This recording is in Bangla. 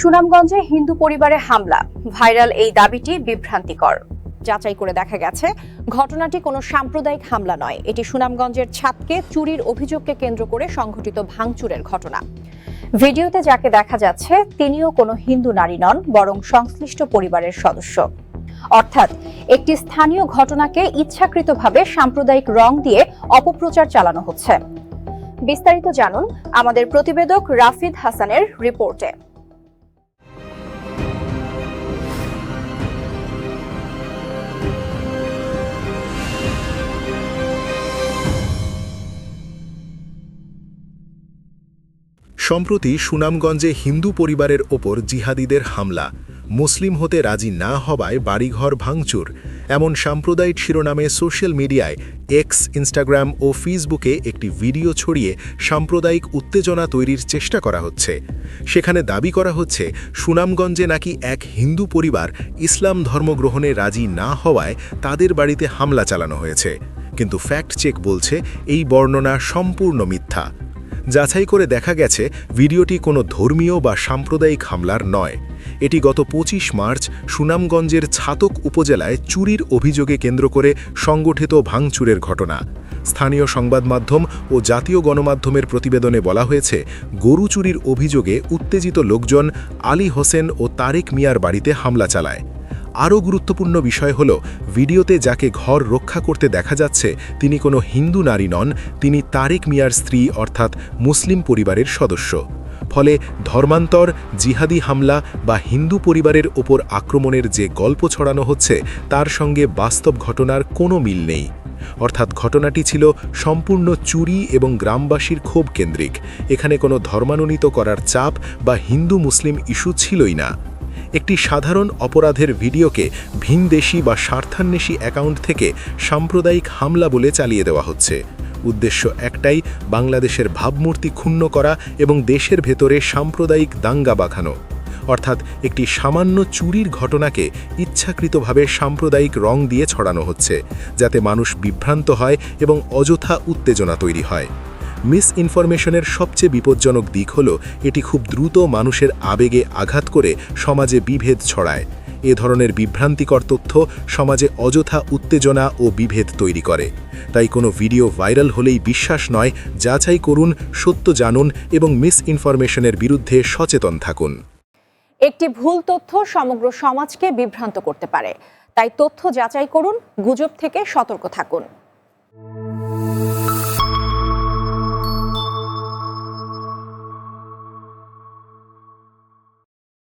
সুনামগঞ্জে হিন্দু পরিবারে হামলা, ভাইরাল এই দাবিটি বিভ্রান্তিকর। যাচাই করে দেখা গেছে ঘটনাটি কোনো সাম্প্রদায়িক হামলা নয়, এটি সুনামগঞ্জের ছাদকে চুরির অভিযোগকে কেন্দ্র করে সংঘটিত ভাঙচুরের ঘটনা। ভিডিওতে যাকে দেখা যাচ্ছে তিনিও কোনো হিন্দু নারী নন, বরং সংশ্লিষ্ট পরিবারের সদস্য। অর্থাৎ একটি স্থানীয় ঘটনাকে ইচ্ছাকৃতভাবে সাম্প্রদায়িক রং দিয়ে অপপ্রচার চালানো হচ্ছে। বিস্তারিত জানুন আমাদের প্রতিবেদক রাফিদ হাসানের রিপোর্টে। সম্প্রতি সুনামগঞ্জে হিন্দু পরিবারের ওপর জিহাদিদের হামলা, মুসলিম হতে রাজি না হওয়ায় বাড়িঘর ভাঙচুর, এমন সাম্প্রদায়িক শিরোনামে সোশ্যাল মিডিয়ায় এক্স, ইনস্টাগ্রাম ও ফেসবুকে একটি ভিডিও ছড়িয়ে সাম্প্রদায়িক উত্তেজনা তৈরির চেষ্টা করা হচ্ছে। সেখানে দাবি করা হচ্ছে সুনামগঞ্জে নাকি এক হিন্দু পরিবার ইসলাম ধর্মগ্রহণে রাজি না হওয়ায় তাদের বাড়িতে হামলা চালানো হয়েছে। কিন্তু ফ্যাক্ট চেক বলছে এই বর্ণনা সম্পূর্ণ মিথ্যা। যাচাই করে দেখা গেছে ভিডিওটি কোনো ধর্মীয় বা সাম্প্রদায়িক হামলার নয়। এটি গত ২৫ মার্চ সুনামগঞ্জের ছাতক উপজেলায় চুরির অভিযোগে কেন্দ্র করে সংগঠিত ভাঙচুরের ঘটনা। স্থানীয় সংবাদ মাধ্যম ও জাতীয় গণমাধ্যমের প্রতিবেদনে বলা হয়েছে, গরু চুরির অভিযোগে উত্তেজিত লোকজন আলী হোসেন ও তারেক মিয়ার বাড়িতে হামলা চালায়। আরও গুরুত্বপূর্ণ বিষয় হল, ভিডিওতে যাকে ঘর রক্ষা করতে দেখা যাচ্ছে তিনি কোনো হিন্দু নারী নন, তিনি তারেক মিয়ার স্ত্রী অর্থাৎ মুসলিম পরিবারের সদস্য। ফলে ধর্মান্তর, জিহাদি হামলা বা হিন্দু পরিবারের ওপর আক্রমণের যে গল্প ছড়ানো হচ্ছে তার সঙ্গে বাস্তব ঘটনার কোনো মিল নেই। অর্থাৎ ঘটনাটি ছিল সম্পূর্ণ চুরি এবং গ্রামবাসীর ক্ষোভ কেন্দ্রিক। এখানে কোনো ধর্মান্বিত করার চাপ বা হিন্দু মুসলিম ইস্যু ছিলই না। একটি সাধারণ অপরাধের ভিডিওকে ভিনদেশী বা স্বার্থান্বেষী অ্যাকাউন্ট থেকে সাম্প্রদায়িক হামলা বলে চালিয়ে দেওয়া হচ্ছে। উদ্দেশ্য একটাই, বাংলাদেশের ভাবমূর্তি ক্ষুণ্ণ করা এবং দেশের ভেতরে সাম্প্রদায়িক দাঙ্গা বাঁধানো। অর্থাৎ একটি সামান্য চুরির ঘটনাকে ইচ্ছাকৃতভাবে সাম্প্রদায়িক রং দিয়ে ছড়ানো হচ্ছে, যাতে মানুষ বিভ্রান্ত হয় এবং অযথা উত্তেজনা তৈরি হয়। মিস ইনফরমেশনের সবচেয়ে বিপজ্জনক দিক হল, এটি খুব দ্রুত মানুষের আবেগে আঘাত করে সমাজে বিভেদ ছড়ায়। এ ধরনের বিভ্রান্তিকর তথ্য সমাজে অযথা উত্তেজনা ও বিভেদ তৈরি করে। তাই কোনো ভিডিও ভাইরাল হলেই বিশ্বাস নয়, যাচাই করুন, সত্য জানুন এবং মিস ইনফরমেশনের বিরুদ্ধে সচেতন থাকুন। একটি ভুল তথ্য সমগ্র সমাজকে বিভ্রান্ত করতে পারে, তাই তথ্য যাচাই করুন, গুজব থেকে সতর্ক থাকুন।